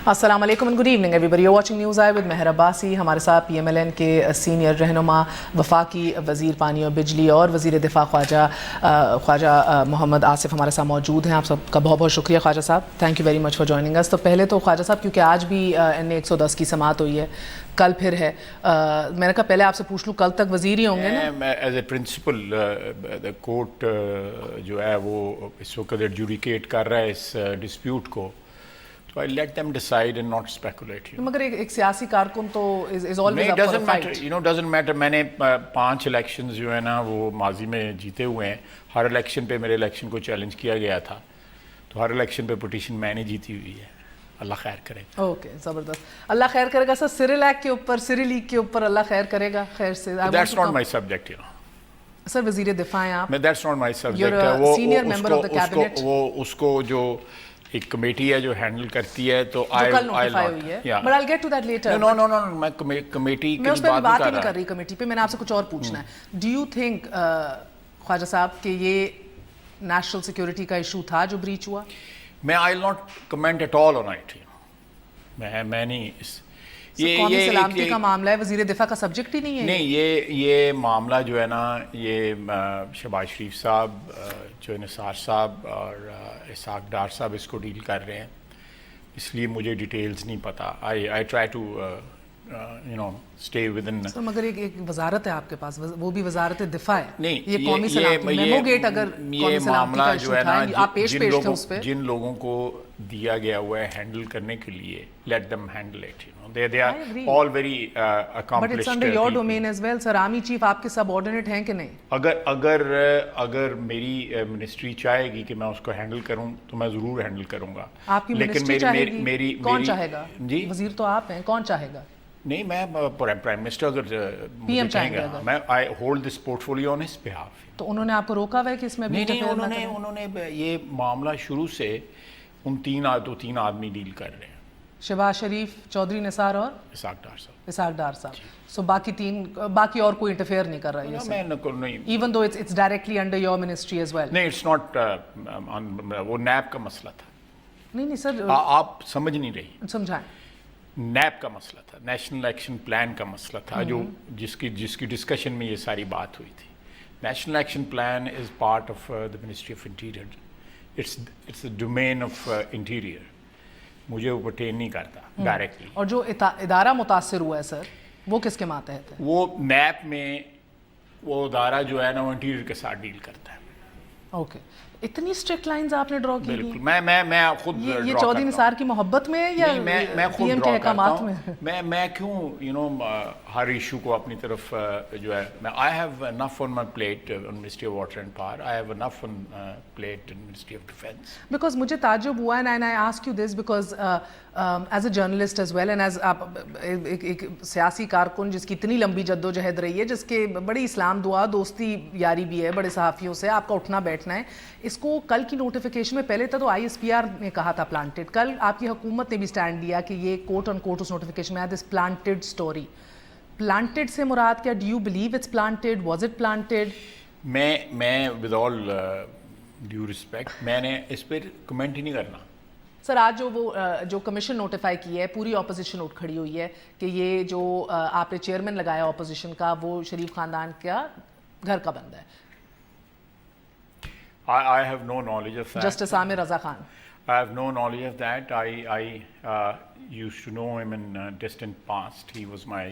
السلام علیکم and good evening everybody, you watching news eye with Mehr Abbasi. ہمارے ساتھ پی ایم ایل این کے سینئر رہنما، وفاقی وزیر پانی اور بجلی اور وزیر دفاع خواجہ محمد آصف ہمارے ساتھ موجود ہیں. آپ سب کا بہت بہت شکریہ Khawaja sahib, thank you very much for joining اس. تو پہلے تو خواجہ صاحب، کیونکہ آج بھی NA 110 کی سماعت ہوئی ہے، کل پھر ہے، میں نے کہا پہلے آپ سے پوچھ لوں کل تک وزیر ہی ہوں گے نا؟ میں ایز اے پرنسپل کورٹ جو ہے وہ اس وقت ایڈجوڈیکیٹ کر رہا ہے اس ڈسپیوٹ کو، تو I let them decide and not speculate. مگر ایک سیاسی کارکن تو is always up for a fight. doesn't matter. میں نے 5 الیکشنز جو ہے نا وہ ماضی میں جیتے ہوئے ہیں. ہر الیکشن پہ میرے الیکشن کو چیلنج کیا گیا تھا، تو ہر الیکشن پہ پٹیشن میں نے جیتی ہوئی ہے. اللہ خیر کرے گا. اوکے، زبردست، اللہ خیر کرے گا. سر سری لیگ کے اوپر اللہ خیر کرے گا. خیر سے That's not my subject, you know. سر وزیر دفاع ہیں آپ. That's not my subject. You're a senior member of the cabinet. وہ اس کو جو ایک کمیٹی ہے جو ہینڈل کرتی ہے، تو کل نوٹیفائی ہوئی ہے. But I'll get to that later. No, میں کمیٹی میں اس پہ بات ہی نہیں کر رہی کمیٹی پہ. میں نے آپ سے کچھ اور پوچھنا ہے. Do you think خواجہ صاحب کہ یہ نیشنل سیکورٹی کا ایشو تھا جو بریچ ہوا؟ میں I'll not comment at all on it. میں نہیں قومی سلامتی کا معاملہ ہے، وزیر دفاع کا سبجیکٹ ہی نہیں ہے. نہیں، یہ معاملہ جو ہے نا، یہ شہباز شریف صاحب، جو نثار صاحب اور اسحاق ڈار صاحب اس کو ڈیل کر رہے ہیں، اس لیے مجھے ڈیٹیلز نہیں پتہ. I try to stay within. مگر ایک وزارت ہے آپ کے پاس، وہ بھی وزارت دفاع ہے. نہیں، یہ قومی سلامتی میمو گیٹ اگر قومی سلامتی کا ایشو تھا، آپ پیش تھے اس پہ. جن لوگوں کو دیا گیا ہوا ہے ہینڈل کرنے کے لیے، let them handle it. They are all very accomplished. But it's under your domain as well, sir. Army chief آپ کے سب آرڈینیٹ ہیں کہ نہیں؟ اگر میری منسٹری چاہے گی کہ میں اس کو ہینڈل کروں تو میں ضرور ہینڈل کروں گا. آپ کی منسٹری چاہے گی؟ کون چاہے گا؟ جی، وزیر تو آپ ہیں، کون چاہے گا؟ نہیں، میں پرائم منسٹر اگر پی ایم چاہیں گے، میں I hold this portfolio on his behalf. تو انہوں نے آپ کو روکا ہوا ہے کہ اس میں بھی؟ نہیں، انہوں نے یہ معاملہ شروع سے ان 3 آدمی ڈیل کر رہے ہیں، شہباز شریف، چودھری نثار اور اسحاق ڈار صاحب. سو باقی اور کوئی انٹرفیئر نہیں کر رہا ہے اس میں؟ Even though it's directly under your ministry as well. نہیں، اٹس ناٹ. وہ نیب کا مسئلہ تھا. نہیں سر، آپ سمجھ نہیں رہی. سمجھائیں. نیب کا مسئلہ تھا، نیشنل ایکشن پلان کا مسئلہ تھا، جو جس کی ڈسکشن میں یہ ساری بات ہوئی تھی. National action plan is part of the ministry of interior. It's the domain of interior. مجھے وہ پرٹین نہیں کرتا ڈائریکٹلی. اور جو ادارہ متاثر ہوا ہے سر، وہ کس کے ماتحت ہے؟ وہ نیب میں وہ ادارہ جو ہے نا وہ انٹیریئر کے ساتھ ڈیل کرتا ہے. اوکے، اتنی اسٹرکٹ لائنز آپ نے ڈرا کی؟ بالکل. میں خود یہ چودھری نثار کی محبت میں یا میں خود پی ایم کے احکامات میں؟ میں کیوں ہر ایشو کو اپنی طرف جو ہے، I have enough on my plate on Ministry of Water and Power. I have enough on plate in Ministry of Defence. Because مجھے تعجب ہوا and I ask you this because as a journalist as well and as ایک سیاسی کارکن جس کی اتنی لمبی جدوجہد رہی ہے، جس کے بڑی اسلام دعا دوستی یاری بھی ہے بڑے صحافیوں سے، آپ کا اٹھنا بیٹھنا ہے، اس کو کل کی نوٹیفیکیشن میں پہلے تھا تو ISPR نے کہا تھا پلانٹڈ. کل آپ کی حکومت نے بھی سٹینڈ لیا کہ یہ کوٹ ان کوٹ اس نوٹیفیکیشن میں دس پلانٹڈ اسٹوری. پلانٹڈ سے مراد کیا؟ Do you believe it's planted? Was it planted? میں ود آل ڈیو ریسپیکٹ میں نے اس پہ کمنٹ ہی نہیں کرنا. سر آج جو کمیشن نوٹیفائی کی ہے، پوری اپوزیشن اٹھ کھڑی ہوئی ہے کہ یہ جو آپ نے چیئرمین لگایا اپوزیشن کا، وہ شریف خاندان کا گھر کا بندہ ہے. I have no knowledge of that. Justice Amir Raza Khan. I have no knowledge of that. I used to know him in distant past. He was my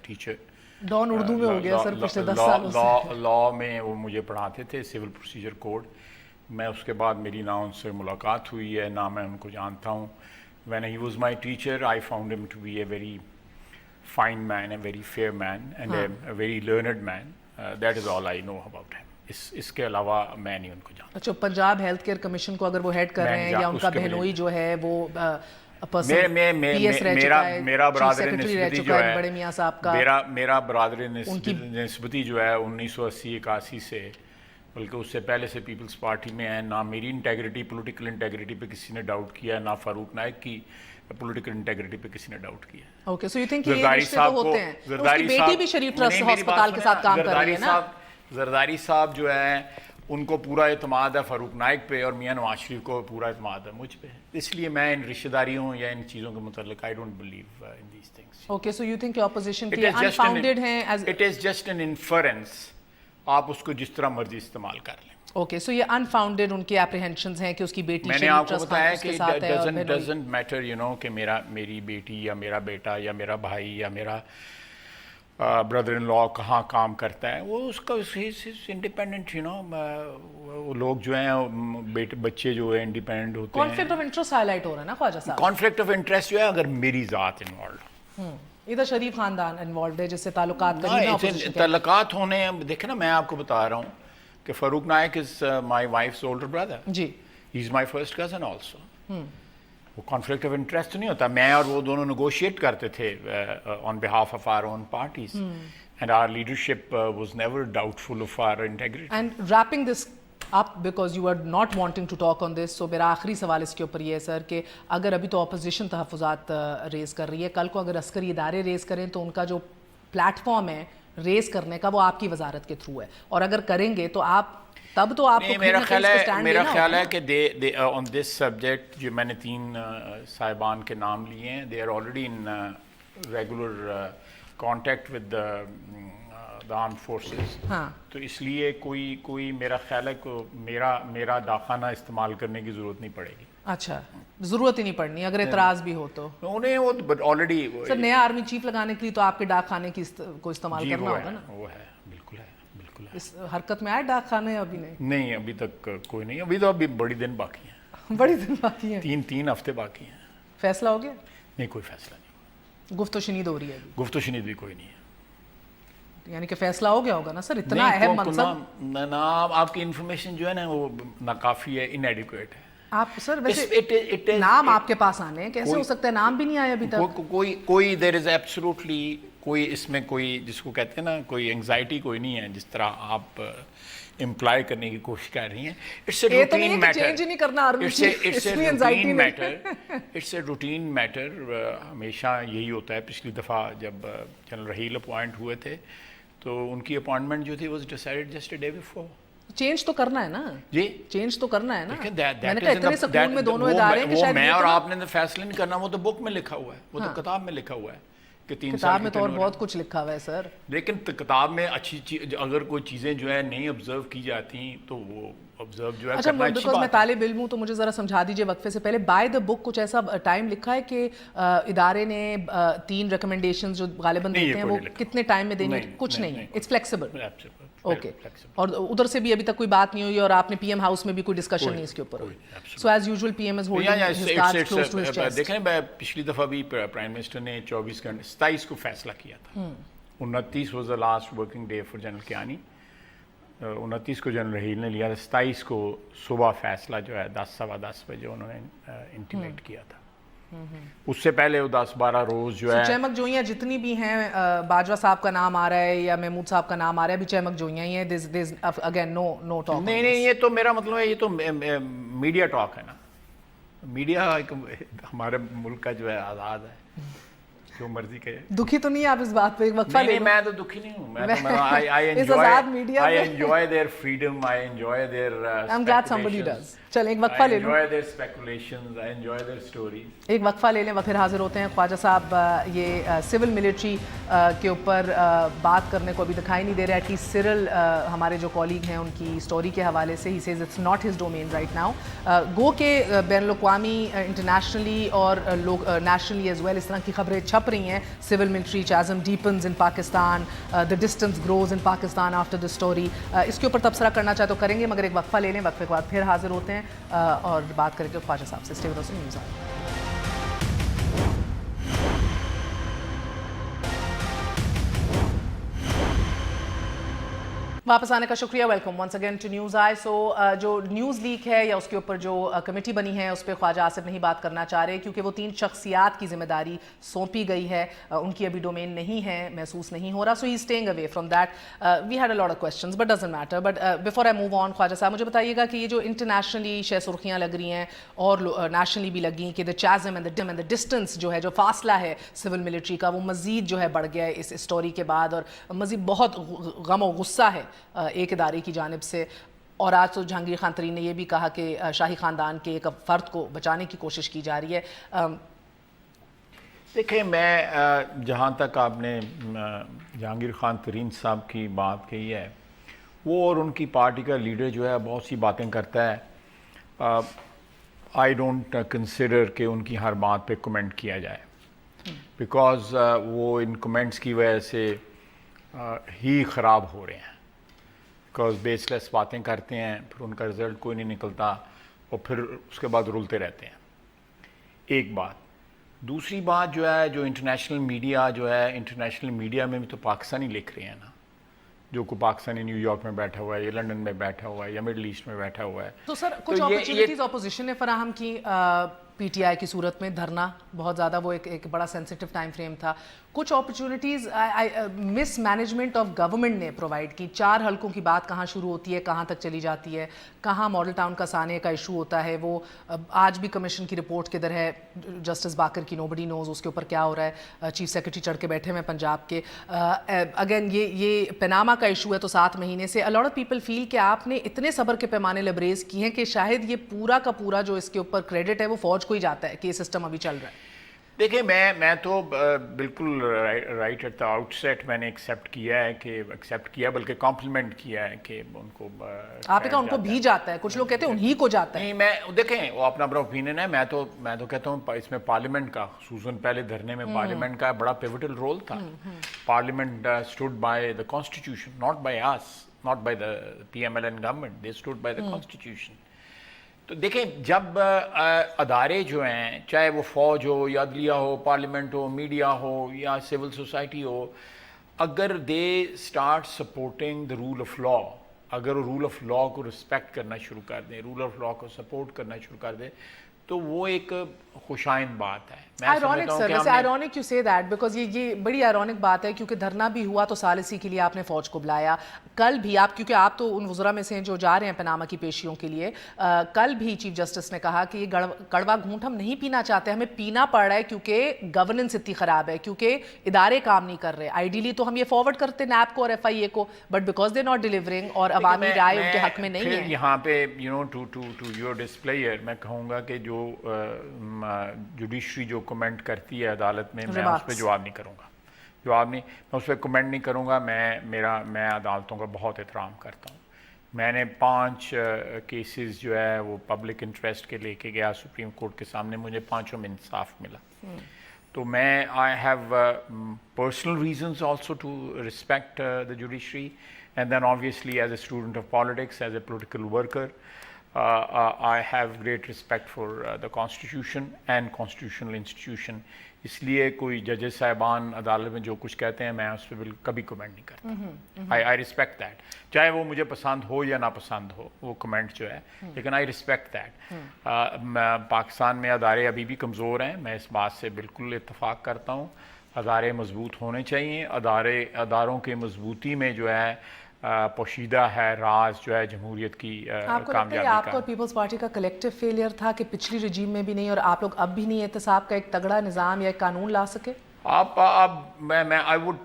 teacher. Dawn Urdu میں ہو گیا سر پچھلے 10 سالوں سے. لاء میں وہ مجھے پڑھاتے تھے، سول پروسیجر کوڈ. میں اس کے بعد میری نہ ان سے ملاقات ہوئی ہے، نہ میں ان کو جانتا ہوں. When he was my teacher, I found him to be a very fine man, a very fair man and a very learned man. That is all I know about him. اس کے علاوہ میں نہیں ان کو جانتا. اچھا، پنجاب ہیلتھ کیئر کمیشن کو اگر وہ ہیڈ کر رہے ہیں یا ان کا بہنوئی جو ہے وہ میرا برادر نسبتی جو ہے، بڑے میاں صاحب کا، میرا برادر نسبتی جو ہے 1980-81 سے، بلکہ اس سے پہلے سے پیپلز پارٹی میں ہے. نہ میری انٹیگریٹی، پولیٹیکل انٹیگریٹی پہ کسی نے ڈاؤٹ کیا، نہ فاروق نائک کی پولیٹیکل انٹیگریٹی پہ کسی نے ڈاؤٹ کیا. اوکے، سو یو تھنک یہ رشتے تو ہوتے ہیں. اس کی بیٹی بھی شریف ٹرسٹ ہسپتال کے ساتھ کام کر رہی ہے نا. زرداری صاحب جو ہیں ان کو پورا اعتماد ہے فاروق نائک پہ اور میاں نواز شریف کو پورا اعتماد ہے مجھ پہ. اس لیے میں ان رشتہ داریوں یا ان چیزوں کے متعلق I don't believe in these things. Okay so you think opposition کے انفاؤنڈیڈ ہیں it is just an inference. آپ اس کو جس طرح مرضی استعمال کر لیں. اوکے سو یہ انفاؤنڈیڈ ان کے اپریہنشنز ہیں کہ اس کی بیٹی میں نے آپ کو بتایا کہ ڈزنٹ میٹر یو نو کہ میری بیٹی یا میرا بیٹا یا میرا بھائی یا میرا برادر ان لا کہاں کام کرتا ہے, وہ اس کا انڈیپینڈنٹ یو نو. وہ لوگ جو ہیں بچے جو ہیں انڈیپینڈنٹ ہوتے ہیں. Conflict of interest highlight ہو رہا ہے نا خواجہ صاحب. کانفلکٹ آف انٹرسٹ جو ہے اگر میری ذات انوالوڈ, ادھر شریف خاندان انوالوڈ ہے جس سے تعلقات تعلقات ہونے ہیں. دیکھیں نا میں آپ کو بتا رہا ہوں کہ Farooq Naik is my wife's older brother. جی he is my first cousin also. وہ کانفلکٹ آف انٹرسٹ نہیں ہوتا. میں اور وہ دونوں نیگوشیٹ کرتے تھے on behalf of our own parties and our leadership was never doubtful of our integrity. And wrapping this up because you are not wanting to talk on this, so میرا آخری سوال اس کے اوپر یہ ہے سر کہ اگر ابھی تو اپوزیشن تحفظات ریز کر رہی ہے, کل کو اگر عسکری ادارے ریز کریں تو ان کا جو پلیٹ فارم ہے ریز کرنے کا وہ آپ کی وزارت کے تھرو ہے, اور اگر کریں گے تو آپ تب تو آپ کو میرا خیال ہے کہ آن دس سبجیکٹ جو میں نے 3 صاحبان کے نام لیے ہیں, they are already in regular contact with the armed forces. تو اس لیے کوئی میرا خیال ہے کہ میرا داخانہ استعمال کرنے کی ضرورت نہیں پڑے گی. اچھا, ضرورت ہی نہیں پڑنی اگر اعتراض بھی ہو تو. انہیں وہ آلریڈی سر نیا آرمی چیف لگانے کے لیے تو آپ کے ڈاک خانے کو استعمال کرنا ہوگا نا. وہ ہے, بالکل ہے, بالکل ہے. اس حرکت میں آئے ڈاک خانے ابھی نہیں ابھی تک کوئی نہیں. ابھی تو بڑی دن باقی ہیں. بڑی دن باقی ہیں. 3 ہفتے باقی ہیں. فیصلہ ہو گیا؟ نہیں, کوئی فیصلہ نہیں. گفت و شنید ہو رہی ہے. گفت و شنید بھی کوئی نہیں ہے. یعنی کہ فیصلہ ہو گیا ہوگا نا سر, اتنا اہم منصب. آپ کی انفارمیشن جو ہے نا وہ ناکافی ہے, انیڈیکویٹ ہے. آپ سر ویسے نام آپ کے پاس آنے کیسے ہو سکتا ہے, نام بھی نہیں آیا ابھی تک. کوئی دیر از ایبسولوٹلی کوئی اس میں کوئی جس کو کہتے ہیں نا کوئی انگزائٹی کوئی نہیں ہے جس طرح آپ امپلائی کرنے کی کوشش کر رہی ہیں. It's a routine matter. It's a routine matter. ہمیشہ یہی ہوتا ہے. پچھلی دفعہ جب جنرل رحیل اپوائنٹ ہوئے تھے تو ان کی اپوائنٹمنٹ جو تھی was decided just a day before. Change تو کرنا ہے نا جی, چینج تو کرنا ہے نا. میں نے کہا اتنے سکون میں دونوں ادارے ہیں کہ شاید میں اور آپ نے فیصلہ نہیں کرنا, وہ تو بک میں لکھا ہوا ہے, وہ تو کتاب میں لکھا ہوا ہے کہ 3 سال. کتاب میں تو اور بہت کچھ لکھا ہوا ہے سر, لیکن کتاب میں اچھی چیز اگر کوئی چیزیں جو ہے نہیں آبزرو کی جاتی تو وہ آبزرو جو ہے اچھا بیکاز میں طالب علم ہوں تو مجھے ذرا سمجھا دیجیے وقفے سے پہلے, بائی دا بک کچھ ایسا ٹائم لکھا ہے کہ ادارے نے 3 ریکمنڈیشنز جو غالباً دیتے ہیں وہ کتنے ٹائم میں دینی؟ کچھ نہیں ہے, اٹس فلیکسیبل. اوکے, اور ادھر سے بھی ابھی تک کوئی بات نہیں ہوئی اور آپ نے پی ایم ہاؤس میں بھی کوئی ڈسکشن نہیں اس کے اوپر ہوئی. So as usual P M is holding his cards close to his chest. دیکھیں پچھلی دفعہ بھی پرائم منسٹر نے 24 گھنٹے 27 کو فیصلہ کیا تھا. 29 was the last working day for general Kayani. 29 کو جنرل رحیل نے لیا تھا. 27 کو صبح فیصلہ جو ہے 10 سوا 10 بجے انہوں نے انٹیمیٹ کیا تھا. اس سے پہلے وہ 10-12 روز جو ہے چمک جوئیاں جتنی بھی ہیں, باجوہ صاحب کا نام آ رہا ہے یا محمود صاحب کا نام آ رہا ہے, ابھی چمک جوئیاں ہی ہیں. Again no talk. نہیں, یہ تو میرا مطلب ہے یہ تو میڈیا ٹاک ہے نا. میڈیا ہمارے ملک کا جو ہے آزاد ہے, جو مرضی کہے. دکھی تو نہیں آپ اس بات پہ؟ ایک وقفہ لے. میں تو دکھی نہیں ہوں. I enjoy their freedom. I enjoy their I'm glad somebody does. چلیں ایک وقفہ لے لوں. I enjoy their speculations. I enjoy their stories. ایک وقفہ لے لیں پھر حاضر ہوتے ہیں. خواجہ صاحب یہ سول ملٹری کے اوپر بات کرنے کو ابھی دکھائی نہیں دے رہا. ایٹ لیسٹ سرل ہمارے جو کالیگ ہیں ان کی اسٹوری کے حوالے سے ہی says it's not his domain right now. گو کہ بین الاقوامی انٹرنیشنلی اور نیشنلی ایز ویل اس طرح کی خبریں چھپ رہی ہیں. Civil military chasm deepens in Pakistan, the distance grows in Pakistan after the story. اس کے اوپر تبصرہ کرنا چاہے تو کریں گے, مگر ایک وقفہ لے لیں. وقفے کے بعد پھر حاضر ہوتے ہیں اور بات کریں گے خواجہ صاحب سے. Stay with us news. واپس آنے کا شکریہ. Welcome once again to news eye. So جو نیوز لیک ہے یا اس کے اوپر جو کمیٹی بنی ہے اس پہ خواجہ آصف نہیں بات کرنا چاہ رہے کیونکہ وہ 3 شخصیات کی ذمہ داری سونپی گئی ہے. ان کی ابھی ڈومین نہیں ہے, محسوس نہیں ہو رہا. So he staying away from that. We had a lot of questions but doesn't matter. But before I move on, Khawaja sahib مجھے بتائیے گا کہ یہ جو انٹرنیشنلی شہ سرخیاں لگ رہی ہیں اور نیشنلی بھی لگی کہ دا چازم اینڈ دا ڈسٹینس جو ہے, جو فاصلہ ہے سول ملٹری کا, وہ مزید جو ہے بڑھ گیا ہے اس اسٹوری کے بعد, اور مزید بہت غم و غصہ ہے ایک ادارے کی جانب سے. اور آج تو جہانگیر خان ترین نے یہ بھی کہا کہ شاہی خاندان کے ایک فرد کو بچانے کی کوشش کی جا رہی ہے. دیکھیں میں جہاں تک آپ نے جہانگیر خان ترین صاحب کی بات کہی ہے, وہ اور ان کی پارٹی کا لیڈر جو ہے بہت سی باتیں کرتا ہے. آئی ڈونٹ کنسیڈر کہ ان کی ہر بات پہ کمنٹ کیا جائے, بیکاز وہ ان کمنٹس کی وجہ سے ہی خراب ہو رہے ہیں, بیکاز بیس لیس باتیں کرتے ہیں, پھر ان کا رزلٹ کوئی نہیں نکلتا اور پھر اس کے بعد رولتے رہتے ہیں. ایک بات. دوسری بات جو ہے, جو انٹرنیشنل میڈیا جو ہے, انٹرنیشنل میڈیا میں بھی تو پاکستانی لکھ رہے ہیں نا, جو کوئی پاکستانی نیو یارک میں بیٹھا ہوا ہے یا لنڈن میں بیٹھا ہوا ہے یا مڈل ایسٹ میں بیٹھا ہوا ہے. تو سر کچھ اپرچونٹیز اپوزیشن نے فراہم کی پی ٹی آئی کی صورت میں, دھرنا بہت زیادہ وہ ایک بڑا سینسٹیو ٹائم فریم تھا. کچھ opportunities miss management of government نے پرووائڈ کی. 4 حلقوں کی بات کہاں شروع ہوتی ہے, کہاں تک چلی جاتی ہے, کہاں ماڈل ٹاؤن کا سانے کا ایشو ہوتا ہے, وہ آج بھی کمیشن کی رپورٹ کدھر ہے, جسٹس باقر کی نوبڈی نوز اس کے اوپر کیا ہو رہا ہے. چیف سیکرٹری چڑھ کے بیٹھے ہوئے پنجاب کے. اگین یہ پناما کا ایشو ہے تو 7 مہینے سے. الاٹ آف پیپل فیل کہ آپ نے اتنے صبر کے پیمانے لبریز کیے ہیں کہ شاید یہ پورا کا پورا جو اس کے اوپر کریڈٹ ہے وہ فوج کو ہی جاتا ہے کہ یہ سسٹم ابھی چل رہا ہے. دیکھیں میں تو بالکل رائٹ ایٹ دا آؤٹ سیٹ میں نے ایکسیپٹ کیا بلکہ کمپلیمنٹ کیا ہے کہ ان کو آپ نے کہا ان کو بھی جاتا ہے, کچھ لوگ کہتے ہیں انہی کو جاتا ہے. نہیں, میں دیکھیں وہ اپنا اوپینین ہے. میں تو کہتا ہوں اس میں پارلیمنٹ کا, خصوصاً پہلے دھرنے میں پارلیمنٹ کا بڑا پیوٹل رول تھا. Parliament stood by the constitution, not by us, not by the PMLN government, they stood by the constitution. تو دیکھیں جب ادارے جو ہیں, چاہے وہ فوج ہو یا عدلیہ ہو, پارلیمنٹ ہو, میڈیا ہو یا سول سوسائٹی ہو, اگر they start supporting the rule of law, اگر وہ رول آف لا کو رسپیکٹ کرنا شروع کر دیں, رول آف لا کو سپورٹ کرنا شروع کر دیں, تو وہ ایک خوشائند بات ہے. آئرونک سر, ویسے آئرونک یو سے دیٹ بیکاز یہ بڑی آئرونک بات ہے کیونکہ دھرنا بھی ہوا تو ثالثی کے لیے آپ نے فوج کو بلایا. کل بھی آپ, کیونکہ آپ تو ان وزراء میں سے ہیں جو جا رہے ہیں پناما کی پیشیوں کے لیے, کل بھی چیف جسٹس نے کہا کہ یہ کڑوا گھونٹ ہم نہیں پینا چاہتے, ہمیں پینا پڑ رہا ہے کیونکہ گورننس اتنی خراب ہے, کیونکہ ادارے کام نہیں کر رہے. آئیڈیلی تو ہم یہ فارورڈ کرتے نیب کو اور FIA کو, but because they not delivering اور عوامی رائے ان کے حق میں نہیں ہے. یہاں پہ ٹو یور ڈسپلے میں کہوں گا کہ جو جوڈیشری جو کمنٹ کرتی ہے عدالت میں اس پہ جواب نہیں کروں گا, میں اس پہ کمنٹ نہیں کروں گا. میں عدالتوں کا بہت احترام کرتا ہوں. میں نے 5 کیسز جو ہے وہ پبلک انٹرسٹ کے لے کے گیا سپریم کورٹ کے سامنے, مجھے 5 میں انصاف ملا. تو میں I have personal reasons also to respect the judiciary, and then obviously as a student of politics, as a political worker, I have great respect for the constitution and constitutional institution. اس لیے کوئی ججز صاحبان عدالت میں جو کچھ کہتے ہیں میں اس پہ کبھی کمنٹ نہیں کرتا. I respect that, چاہے وہ مجھے پسند ہو یا ناپسند ہو وہ کمنٹ جو ہے, لیکن I respect that. پاکستان میں ادارے ابھی بھی کمزور ہیں, میں اس بات سے بالکل اتفاق کرتا ہوں. ادارے مضبوط ہونے چاہیے. اداروں کے مضبوطی میں جو ہے پوشیدہ ہے راز جو ہے جمہوریت کی کامیابی کا. آپ کو پیپلز پارٹی کا کلیکٹیو فیلئر تھا کہ پچھلی رجیم میں بھی نہیں اور آپ لوگ اب بھی نہیں احتساب کا ایک تگڑا نظام یا ایک قانون لا سکے؟ I would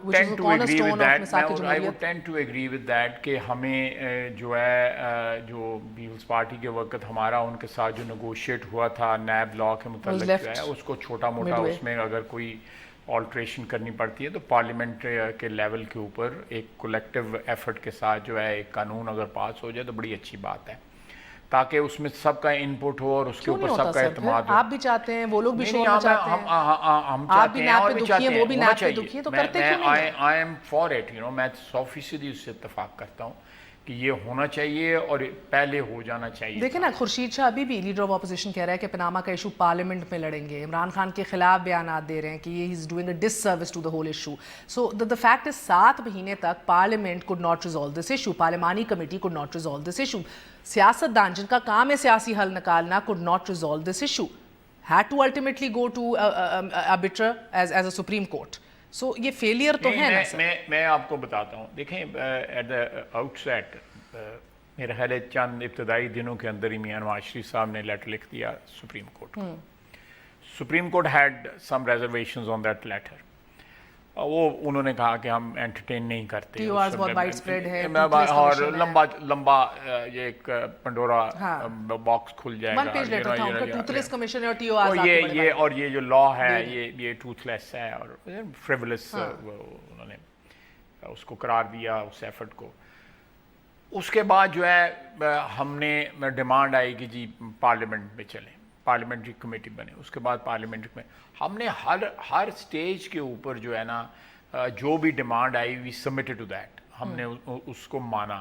tend to agree with that کہ ہمیں جو ہے جو پیپلز پارٹی کے وقت ہمارا ان کے ساتھ جو نیگوشیٹ ہوا تھا نیب لا کے متعلق جو ہے اس کو چھوٹا موٹا اس میں اگر کوئی آلٹریشن کرنی پڑتی ہے تو پارلیمنٹ کے لیول کے اوپر ایک کولیکٹیو ایفرٹ کے ساتھ جو ہے ایک قانون اگر پاس ہو جائے تو بڑی اچھی بات ہے, تاکہ اس میں سب کا ان پٹ ہو اور اس کے اوپر سب کا اعتماد ہو. آپ بھی چاہتے ہیں, وہ لوگ بھی شور مچاتے ہیں, ہم چاہتے ہیں اور بھی چاہتے ہیں, وہ بھی نیب پہ دکھی ہے, تو کرتے کیوں نہیں؟ I am for it, میں 100% اس سے اتفاق کرتا ہوں کہ یہ ہونا چاہیے اور پہلے ہو جانا چاہیے. دیکھیں نا, خورشید شاہ ابھی بھی لیڈر آف اپوزیشن کہہ رہا ہے کہ پناما کا ایشو پارلیمنٹ میں لڑیں گے. عمران خان کے خلاف بیانات دے رہے ہیں کہ یہ he is doing a disservice to the whole issue. So the fact is 7 مہینے تک parliament could not resolve this issue, پارلیمانی committee could not resolve this issue. سیاستدان جن کا کام ہے سیاسی حل نکالنا could not resolve this issue, had to ultimately go to arbiter as a Supreme Court. So یہ فیلئر تو ہے نا سر. میں آپ کو بتاتا ہوں, دیکھیں ایٹ دا آؤٹ سیٹ میرا خیال ہے چند ابتدائی دنوں کے اندر ہی میاں نواز شریف صاحب نے لیٹر لکھ دیا سپریم کورٹ کو. Supreme court had some reservations on that letter. وہ انہوں نے کہا کہ ہم انٹرٹین نہیں کرتے TORs بہت وائڈ اسپریڈ ہے اور لمبا یہ ایک پنڈورا باکس کھل جائے ون پیج لیٹر تھا ان کا ٹوتھلیس کمیشن اور TORs یہ جو لا ہے یہ ٹوتھ لیس ہے اور فریولس انہوں نے اس کو قرار دیا اس ایفرٹ کو. اس کے بعد جو ہے ہم نے ڈیمانڈ آئی کہ جی پارلیمنٹ میں چلیں, پارلیمنٹری کمیٹی بنے. اس کے بعد پارلیمنٹری میں ہم نے ہر سٹیج کے اوپر جو ہے نا جو بھی demand I've submitted to that, ہم نے اس کو مانا.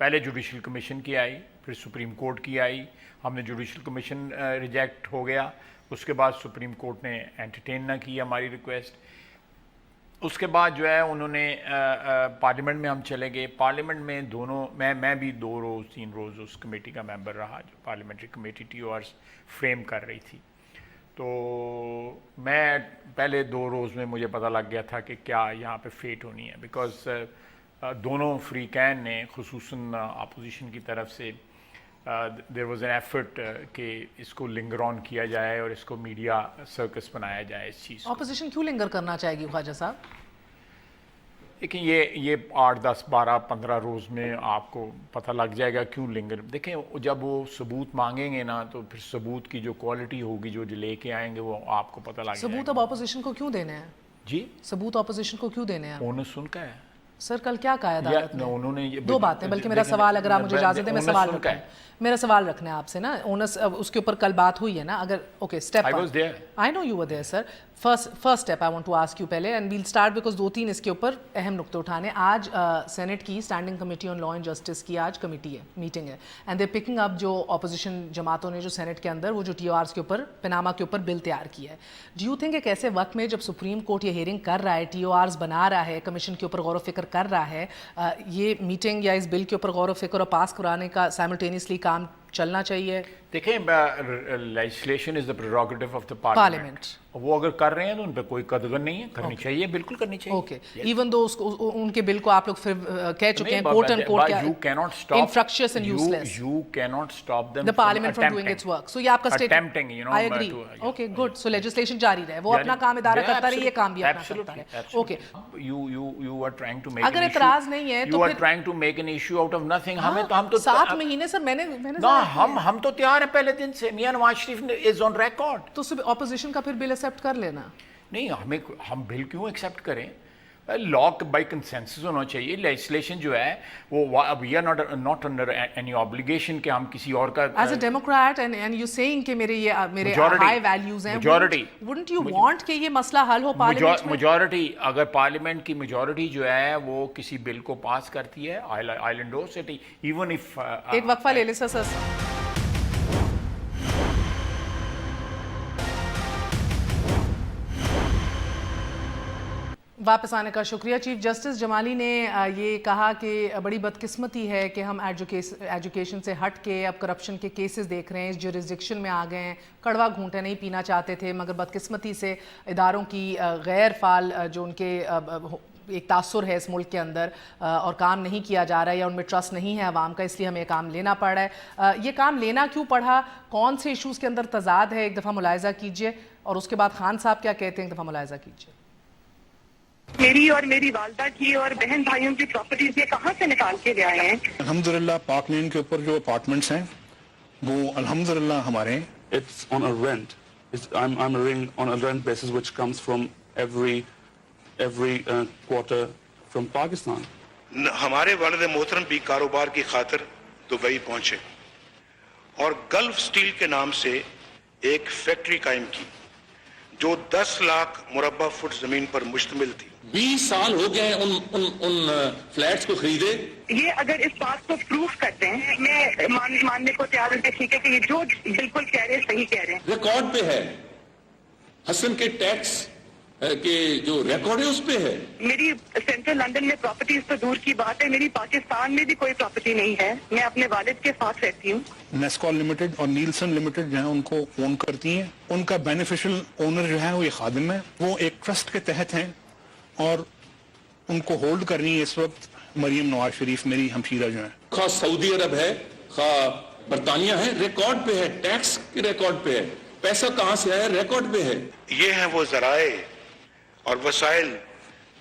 پہلے جوڈیشل کمیشن کی آئی, پھر سپریم کورٹ کی آئی, ہم نے جوڈیشل کمیشن ریجیکٹ ہو گیا. اس کے بعد سپریم کورٹ نے انٹرٹین نہ کی ہماری ریکویسٹ. اس کے بعد جو ہے انہوں نے پارلیمنٹ میں ہم چلے گئے. پارلیمنٹ میں دونوں میں بھی 2 روز 3 روز اس کمیٹی کا ممبر رہا جو پارلیمنٹری کمیٹی TORs فریم کر رہی تھی. تو میں پہلے 2 روز میں مجھے پتہ لگ گیا تھا کہ کیا یہاں پہ فیٹ ہونی ہے, بیکاز دونوں فریقین نے خصوصاً اپوزیشن کی طرف سے دیر واز این ایفرٹ کہ اس کو لنگر آن کیا جائے اور اس کو میڈیا سرکس بنایا جائے اس چیز. اپوزیشن کیوں لنگر کرنا چاہے گی خواجہ صاحب؟ لیکن یہ 8 10 12 15 روز میں آپ کو پتہ لگ جائے گا کیوں لنگر. دیکھیں جب وہ ثبوت مانگیں گے نا تو پھر ثبوت کی جو کوالٹی ہوگی جو لے کے آئیں گے وہ آپ کو پتہ لگ جائے گا. ثبوت اب اپوزیشن کو کیوں دینے ہیں؟ جی ثبوت اپوزیشن کو کیوں دینے ہیں؟ انہوں نے سن کا ہے سر. کل کیا کہا عدالت نے؟ انہوں نے 2 باتیں, بلکہ میرا سوال اگر آپ مجھے اجازت دیں میں سوال رکھوں, میرا سوال رکھنا ہے آپ سے نا. اس کے اوپر کل بات ہوئی ہے نا. اگر okay step I know you were there sir. First step I want to ask you پہلے اینڈ ویل اسٹارٹ بیکاز 2-3 اس کے اوپر اہم نقطے اٹھانے. آج سینٹ کی standing committee on law and justice کی آج کمیٹی ہے, میٹنگ ہے, اینڈ دے پکنگ اپ جو اپوزیشن جماعتوں نے جو سینٹ کے اندر وہ جو TORs کے اوپر پناما کے اوپر بل تیار کیا ہے. ڈو یو تھنک ایک ایسے وقت میں جب سپریم کورٹ یہ ہیئرنگ کر رہا ہے, TORs بنا رہا ہے, کمیشن کے اوپر غور و فکر کر رہا ہے, یہ میٹنگ یا اس بل کے اوپر غور و فکر اور پاس کرانے کا سائملٹینیسلی کام چلنا چاہیے؟ دیکھیں legislation is the prerogative of the parliament. وہ اگر کر رہے ہیں تو ان پہ کوئی قدغن نہیں ہے, کرنی چاہیے, بالکل کرنی چاہیے. اوکے ایون دو ان کے بل کو آپ لوگ پھر کہہ چکے ہیں quote and quote infructuous and useless. You cannot stop them the parliament from doing its work. So یہ آپ کا attempting, you know, I agree. Okay, good. So legislation جاری رہے, وہ اپنا کام ادارہ کرتا رہے, یہ کام بھی اپنا کرتا رہے. Okay. You are trying to make اگر اعتراض نہیں ہے تو you are trying to make an issue out of nothing. ہم تو 7 مہینے سر میں نے ہم تو تیار ہیں پہلے دن سے. میاں نواز شریف از آن ریکارڈ. تو اپوزیشن کا پھر بل ایکسیپٹ کر لینا. نہیں, ہم بل کیوں ایکسیپٹ کریں؟ لا بائی کنسنسس ہونا چاہیے. لیجسلیشن جو ہے وہ we are not under any obligation کہ ہم کسی اور کا. As a democrat and you saying کہ میرے ہائی ویلیوز ہیں, وڈنٹ یو وانٹ کہ یہ مسئلہ حل ہو پارلیمنٹ میں؟ میجورٹی, اگر پارلیمنٹ کی میجورٹی جو ہے وہ کسی بل کو پاس کرتی ہے, I endorse it even if. ایک وقفہ لے لیں سر. واپس آنے کا شکریہ. چیف جسٹس جمالی نے یہ کہا کہ بڑی بدقسمتی ہے کہ ہم ایجوکیشن سے ہٹ کے اب کرپشن کے کیسز دیکھ رہے ہیں, اس جورسڈکشن میں آ گئے ہیں. کڑوا گھونٹے نہیں پینا چاہتے تھے, مگر بدقسمتی سے اداروں کی غیر فعال جو ان کے ایک تاثر ہے اس ملک کے اندر اور کام نہیں کیا جا رہا ہے یا ان میں ٹرسٹ نہیں ہے عوام کا, اس لیے ہمیں کام لینا پڑ رہا ہے. یہ کام لینا کیوں پڑا, کون سے ایشوز کے اندر تضاد ہے, ایک دفعہ ملاحظہ کیجئے, اور اس کے بعد خان صاحب کیا کہتے ہیں ایک دفعہ ملاحظہ کیجئے. میری اور میری والدہ کی اور بہن بھائیوں کی پراپرٹیز یہ کہاں سے نکال کے لے آئے ہیں؟ الحمدللہ پارک لین کے اوپر جو اپارٹمنٹس ہیں وہ الحمدللہ ہمارے ہیں. It's on a rent. I'm living on a rent basis which comes from every quarter from Pakistan. ہمارے والد محترم بھی کاروبار کی خاطر دبئی پہنچے اور گلف سٹیل کے نام سے ایک فیکٹری قائم کی جو 10 لاکھ مربع فٹ زمین پر مشتمل تھی. 20 سال ہو گئے ان فلیٹس کو خریدے. یہ اگر اس بات کو پروف کرتے ہیں میں ماننے کو تیار ہوں کہ ٹھیک ہے کہ یہ جو بالکل کہہ رہے ہیں صحیح کہہ رہے ہیں. ریکارڈ پہ ہے, حسن کے ٹیکس کے جو ریکارڈ ہے اس پہ ہے. میری سینٹرل لندن میں پراپرٹیز تو دور کی بات ہے, میری پاکستان میں بھی کوئی پراپرٹی نہیں ہے. میں اپنے والد کے ساتھ رہتی ہوں. نیسکول لمیٹڈ اور نیلسن لمیٹڈ جو ہے ان کو اون کرتی ہیں. ان کا بینیفیشل اونر جو ہے وہ یہ خادم ہے, وہ ایک ٹرسٹ کے تحت ہیں اور ان کو ہولڈ کرنی ہے اس وقت مریم نواز شریف میری ہمشیرہ جو ہیں. خواہ سعودی عرب ہے خواہ برطانیہ ہے, ریکارڈ پہ ہے, ٹیکس کے ریکارڈ پہ ہے, پیسہ کہاں سے آیا ریکارڈ پہ ہے. یہ ہیں وہ ذرائع اور وسائل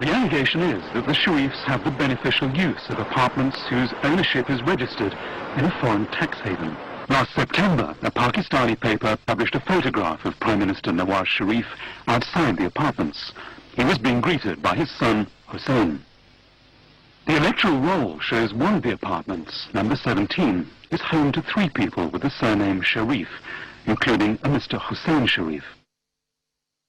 The allegation is that the Sharifs have the beneficial use of apartments whose ownership is registered in a foreign tax haven. Last September, a Pakistani paper published a photograph of Prime Minister Nawaz Sharif outside the apartments. He was being greeted by his son, Hussein. The electoral roll shows one of the apartments, number 17, is home to 3 people with the surname Sharif, including a Mr. Hussein Sharif.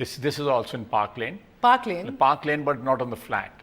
This is also in Park Lane. Park Lane, but not on the flat.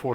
Four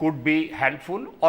could be helpful or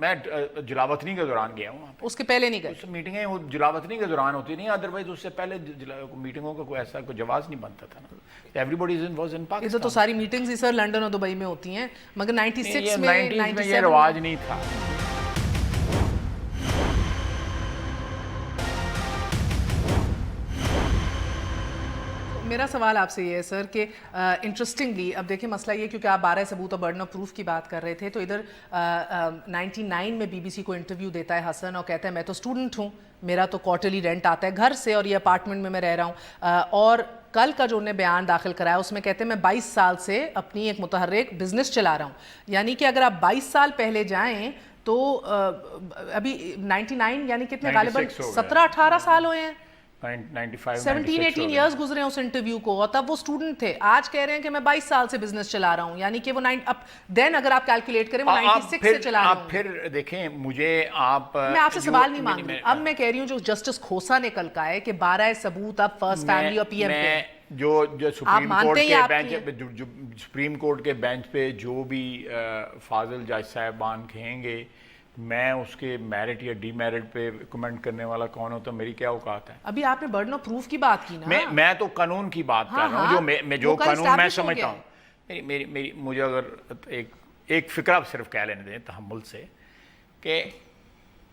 میں جلاوطنی کے دوران گیا ہوں وہاں پہ. اس کے پہلے نہیں گئے؟ اس میٹنگیں جلاوطنی کے دوران ہوتی نہیں, ادروائز اس سے پہلے میٹنگوں کا کوئی ایسا کوئی جواز نہیں بنتا تھا نا. ایوری باڈی واز ان ادھر پاکستان. تو ساری میٹنگز ہی سر لنڈن اور دبئی میں ہوتی ہیں, مگر 96 میں 90s میں یہ رواج نہیں تھا. میرا سوال آپ سے یہ ہے سر کہ انٹرسٹنگلی اب دیکھیں مسئلہ یہ کیونکہ آپ 12 ثبوت اور برڈن آف پروف کی بات کر رہے تھے, تو ادھر 99 میں بی بی سی کو انٹرویو دیتا ہے حسن اور کہتا ہے میں تو اسٹوڈنٹ ہوں, میرا تو کوارٹرلی رینٹ آتا ہے گھر سے اور یہ اپارٹمنٹ میں رہ رہا ہوں, اور کل کا جو انہیں بیان داخل کرایا اس میں کہتے ہیں میں 22 سال سے اپنی ایک متحرک بزنس چلا رہا ہوں. یعنی کہ اگر آپ 22 سال پہلے جائیں تو ابھی 99 یعنی کتنے غالباً 17-18 سال ہوئے ہیں, 17-18 ایئرز گزرے ہیں اس انٹرویو کو, اور تب وہ اسٹوڈنٹ تھے. آج کہہ رہے ہیں کہ میں 22 سال سے بزنس چلا رہا ہوں, یعنی کہ وہ دین اگر آپ کیلکولیٹ کریں وہ 96 سے چلا رہا ہوں. آپ پھر دیکھیں مجھے میں آپ سے سوال نہیں مانگ رہی, اب میں کہہ رہی ہوں جو جسٹس کھوسا نے کل کہا ہے کہ 12 ثبوت اب فرسٹ فیملی اور پی ایم پہ, جو سپریم کورٹ کے بینچ پہ جو بھی فاضل جج صاحبان کہیں گے, میں اس کے میرٹ یا ڈی میرٹ پہ کمنٹ کرنے والا کون ہوتا, میری کیا اوقات ہے. ابھی آپ نے برڈن آف پروف کی بات کی نا, میں تو قانون کی بات کر رہا ہوں, جو قانون میں سمجھتا ہوں. میری مجھے اگر ایک فکرہ صرف کہہ لینے دیں تحمل سے, کہ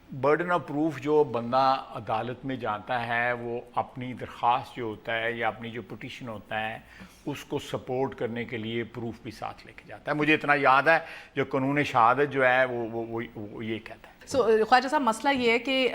برڈن آف پروف جو بندہ عدالت میں جاتا ہے وہ اپنی درخواست جو ہوتا ہے یا اپنی جو پٹیشن ہوتا ہے اس کو سپورٹ کرنے کے لیے پروف بھی ساتھ لے کے جاتا ہے. مجھے اتنا یاد ہے جو قانون شہادت جو ہے وہ یہ کہتا ہے. خواجہ صاحب مسئلہ یہ ہے کہ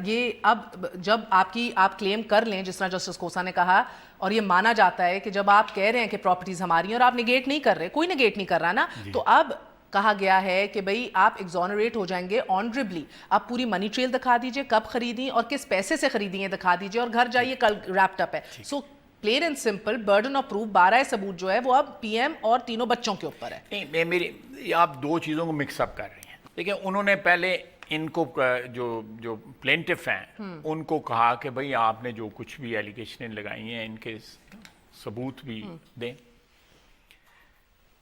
یہ اب جب آپ کلیم کر لیں جس طرح جسٹس کھوسا نے کہا, اور یہ مانا جاتا ہے کہ جب آپ کہہ رہے ہیں کہ پراپرٹیز ہماری ہیں اور آپ نگیٹ نہیں کر رہے, کوئی نگیٹ نہیں کر رہا نا, تو اب کہا گیا ہے کہ بھئی آپ ایگزونریٹ ہو جائیں گے آنریبلی, آپ پوری منی ٹریل دکھا دیجئے, کب خریدیں اور کس پیسے سے خریدیں ہیں دکھا دیجئے, اور گھر جائیے کل ریپڈ اپ ہے. So plain and simple burden of proof 12 ثبوت جو ہے وہ اب پی ایم اور تینوں بچوں کے اوپر ہے. نہیں, آپ دو چیزوں کو مکس اپ کر رہی ہیں. دیکھیں انہوں نے پہلے ان کو جو پلینٹف ہیں ان کو کہا کہ بھئی آپ نے جو کچھ بھی ایلیگیشنیں لگائی ہیں ان کے ثبوت بھی دیں,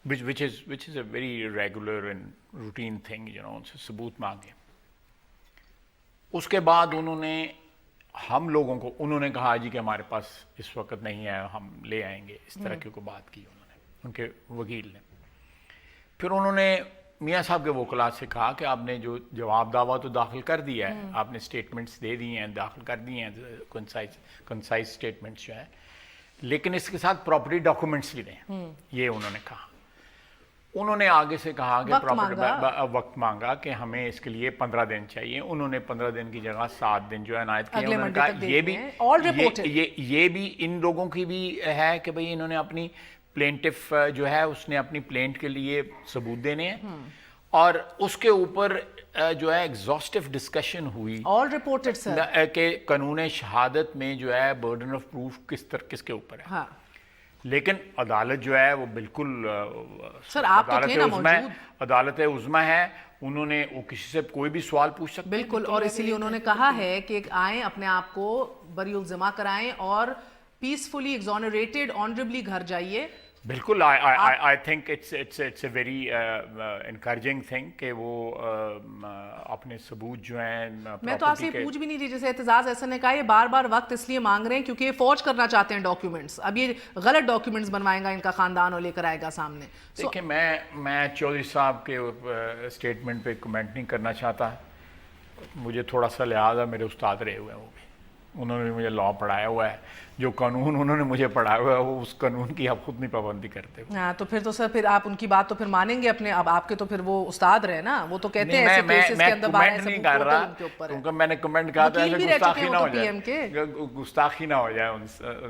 which is a very regular and routine thing, ان سے ثبوت مانگے. اس کے بعد انہوں نے ہم لوگوں کو انہوں نے کہا جی کہ ہمارے پاس اس وقت نہیں ہے, ہم لے آئیں گے, اس طرح کی کو بات کی انہوں نے, ان کے وکیل نے. پھر انہوں نے میاں صاحب کے وکلاء سے کہا کہ آپ نے جو جواب دعویٰ تو داخل کر دیا ہے, آپ نے اسٹیٹمنٹس دے دی ہیں, داخل کر دی ہیں کنسائز اسٹیٹمنٹس جو ہیں, لیکن اس کے ساتھ پراپرٹی ڈاکومنٹس بھی دیں. یہ انہوں نے کہا. انہوں نے آگے سے کہا کہ وقت مانگا کہ ہمیں اس کے لیے 15 دن چاہیے. انہوں نے 15 دن کی جگہ 7 دن جو ہے عنایت کیے. انہوں نے کہا یہ بھی ان لوگوں کی بھی ہے کہ بھئی انہوں نے اپنی پلینٹف جو ہے اس نے اپنی پلینٹ کے لیے ثبوت دینے ہیں, اور اس کے اوپر جو ہے ایگزاسٹو ڈسکشن ہوئی آل رپورٹڈ سر کہ قانون شہادت میں جو ہے برڈن آف پروف کس کے اوپر ہے. لیکن عدالت جو ہے وہ بالکل سر آپ تو تھے نا موجود, عدالت عظمیٰ ہے, انہوں نے وہ کسی سے کوئی بھی سوال پوچھ سکتے ہیں بالکل, اور اسی لیے انہوں نے کہا ہے کہ آئیں اپنے آپ کو بری الزما کرائیں اور پیسفلی ایگزونریٹڈ آنریبلی گھر جائیے. بالکل. I think it's a very encouraging thing کہ وہ اپنے ثبوت جو ہیں. میں تو آپ سے پوچھ بھی نہیں رہی, جیسے اعتزاز احسن نے کہا یہ بار بار وقت اس لیے مانگ رہے ہیں کیونکہ یہ فورج کرنا چاہتے ہیں ڈاکیومنٹس, اب یہ غلط ڈاکیومنٹس بنوائیں گا ان کا خاندان اور لے کر آئے گا سامنے. دیکھیں میں چودھری صاحب کے اسٹیٹمنٹ پہ کمنٹ نہیں کرنا چاہتا, مجھے تھوڑا سا لحاظ ہے, میرے استاد رہے ہوئے ہیں, وہ بھی انہوں نے مجھے لاء پڑھایا ہوا ہے, جو قانون انہوں نے مجھے پڑھایا ہوا ہے وہ اس قانون کی آپ خود نہیں پابندی کرتے. ہاں تو پھر تو سر پھر آپ ان کی بات تو پھر مانیں گے اپنے, اب آپ کے تو پھر وہ استاد رہے نا, وہ تو کہتے ہیں ایسے کیسز کے اندر 12 ثبوت نہیں کر رہا, کیونکہ میں نے کمنٹ کہا تھا گستاخی نہ ہو جائے, گستاخی نہ ہو جائے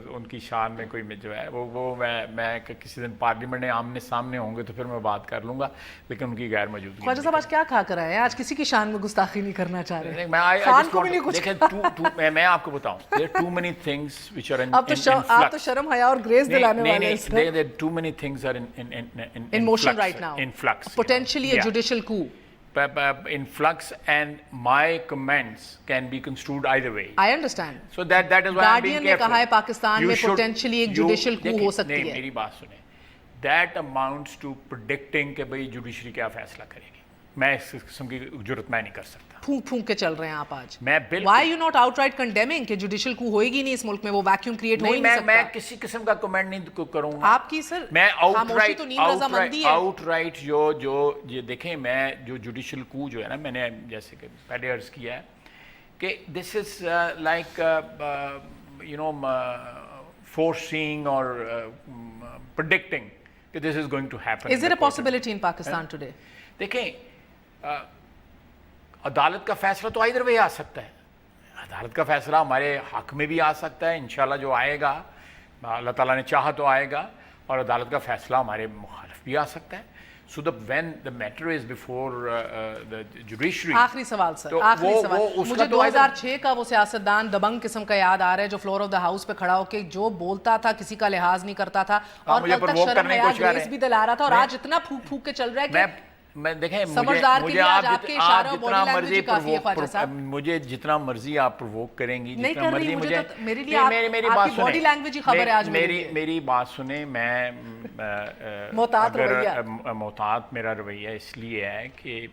ان کی شان میں کوئی جو ہے وہ میں کسی دن پارلیمنٹ میں آمنے سامنے ہوں گے تو پھر میں بات کر لوں گا, لیکن ان کی غیر موجودگی. خواجہ صاحب آج کیا کھا کر آئے ہیں, آج کسی کی شان میں گستاخی نہیں کرنا چاہ رہے. میں آپ کو بتاؤں there are too many things which are in flux. آپ تو شرم حیا اور گریس دلانے والے ہیں. There are too many things are in motion right now. In flux. Potentially a judicial coup. In flux, and my comments can be construed either way. I understand. So that is why I'm being Guardian نے کہا ہے پاکستان میں potentially ایک judicial coup ہو سکتی ہے. میری بات سنیں. That amounts to predicting کہ بھئی جوڈیشری کیا فیصلہ کرے گی. میں اس قسم کی جرت میں نہیں کر سکتا. پھونک پھونک کے چل رہے ہیں آپ آج. میں بالکل why you not out right condemning کہ جوڈیشل کو ہوئے گی نہیں اس ملک میں, وہ ویکیوم کریٹ ہو ہی نہیں سکتا. میں کسی قسم کا کمنٹ نہیں کروں گا. آپ کی سر میں خاموشی تو نیم رضامندی ہے. آؤٹ رائٹ جو یہ دیکھیں, میں جو جوڈیشل کو جو ہے نا, میں نے جیسے کہ پہلے عرض کیا ہے کہ this is like you know foreseeing or predicting that this is going to happen. Is it a possibility in Pakistan today? دیکھیں, عدالت کا فیصلہ تو ادھر وے آ سکتا ہے. عدالت کا فیصلہ ہمارے حق میں بھی آ سکتا ہے, انشاءاللہ جو آئے گا اللہ تعالیٰ نے چاہا تو آئے گا, اور عدالت کا فیصلہ ہمارے مخالف بھی آ سکتا ہے. So when the matter is before the judiciary. آخری سوال سر, آخری سوال. مجھے 2006 کا وہ سیاستدان دبنگ قسم کا یاد آ رہا ہے جو فلور آف دا ہاؤس پہ کھڑا ہو کے جو بولتا تھا کسی کا لحاظ نہیں کرتا تھا, اور کل تک شرم حیا گریس بھی دلا رہا تھا, اور آج اتنا پھونک پھونک کے چل رہا ہے کہ میں دیکھیں, مجھے جتنا مرضی آپ پرووک کریں گی, جتنا مرضی مجھے, میری بات سنیں. میں محتاط میرا رویہ اس لیے ہے کہ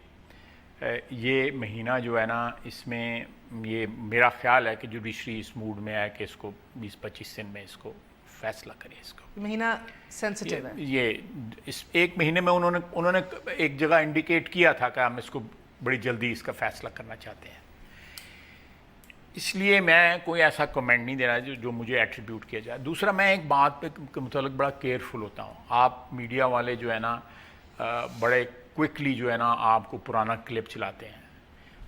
یہ مہینہ جو ہے نا, اس میں یہ میرا خیال ہے کہ جوڈیشری اس موڈ میں ہے کہ اس کو 20-25 دن میں اس کو فیصلہ کرے. اس کو مہینہ سینسٹیو ہے. یہ اس ایک مہینے میں انہوں نے ایک جگہ انڈیکیٹ کیا تھا کہ ہم اس کو بڑی جلدی اس کا فیصلہ کرنا چاہتے ہیں. اس لیے میں کوئی ایسا کمنٹ نہیں دے رہا جو مجھے ایٹریبیوٹ کیا جائے. دوسرا, میں ایک بات پہ متعلق بڑا کیئرفل ہوتا ہوں. آپ میڈیا والے جو ہے نا بڑے کوئکلی جو ہے نا آپ کو پرانا کلپ چلاتے ہیں.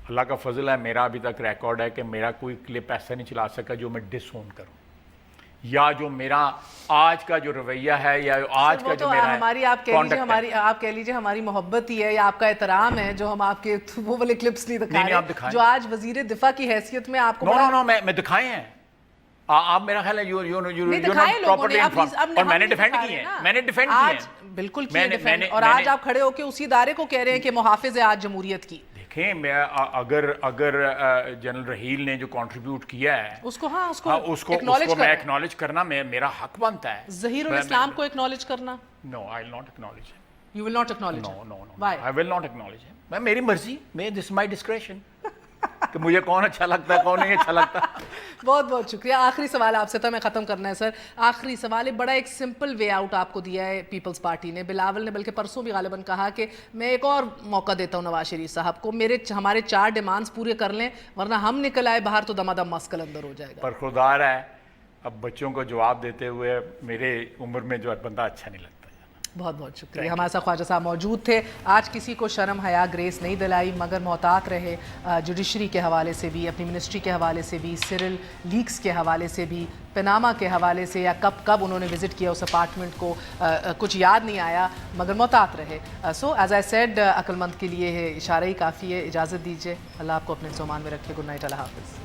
اللہ کا فضل ہے, میرا ابھی تک ریکارڈ ہے کہ میرا کوئی کلپ ایسا نہیں چلا سکا جو میں ڈس اون کروں, یا جو میرا آج کا جو رویہ ہے, یا آج کا جو میرا ہماری آپ کہہ لیجیے ہماری محبت ہی ہے یا آپ کا احترام ہے جو ہم آپ کے وہ والے کلپس نہیں دکھا رہے جو آج وزیر دفاع کی حیثیت میں آپ کو. نو میں دکھائے ہیں. آپ میرا خیال ہے اور میں نے ڈیفینڈ کی ہیں, میں نے ڈیفینڈ کی ہیں, بالکل کی ڈیفینڈ, اور آج آپ کھڑے ہو کے اسی ادارے کو کہہ رہے ہیں کہ محافظ ہے آج جمہوریت کی. دیکھیں, میں اگر جنرل رحیل نے جو کنٹریبیوٹ کیا ہے اس کو میں ایکنالج کرنا میرا حق بنتا ہے. ظہیر الاسلام کو ایکنالج کرنا. No, I will not acknowledge him. You will not acknowledge him? No. Why? I will not acknowledge him. میری مرضی, this is my discretion. کہ مجھے کون اچھا لگتا ہے, کون نہیں اچھا لگتا. بہت بہت شکریہ. آخری سوال آپ سے تھا, میں ختم کرنا ہے سر. آخری سوال ہے, بڑا ایک سمپل وے آؤٹ آپ کو دیا ہے پیپلز پارٹی نے. بلاول نے بلکہ پرسوں بھی غالباً کہا کہ میں ایک اور موقع دیتا ہوں نواز شریف صاحب کو, ہمارے 4 ڈیمانڈز پورے کر لیں ورنہ ہم نکل آئے باہر تو دم مسکل اندر ہو جائے گا. برخوردار ہے. اب بچوں کو جواب دیتے ہوئے میرے عمر میں جو بندہ اچھا نہیں لگتا. بہت بہت شکریہ. ہمارے ساتھ خواجہ صاحب موجود تھے. آج کسی کو شرم حیا گریس نہیں دلائی, مگر محتاط رہے جوڈیشری کے حوالے سے بھی, اپنی منسٹری کے حوالے سے بھی, سیرل لیکس کے حوالے سے بھی, پناما کے حوالے سے, یا کب انہوں نے وزٹ کیا اس اپارٹمنٹ کو کچھ یاد نہیں آیا, مگر محتاط رہے. سو ایز آئی سیڈ, عقل مند کے لیے اشارہ ہی کافی ہے. اجازت دیجیے, اللہ آپ کو اپنے سامان میں رکھے. گڈ نائٹ, اللہ حافظ.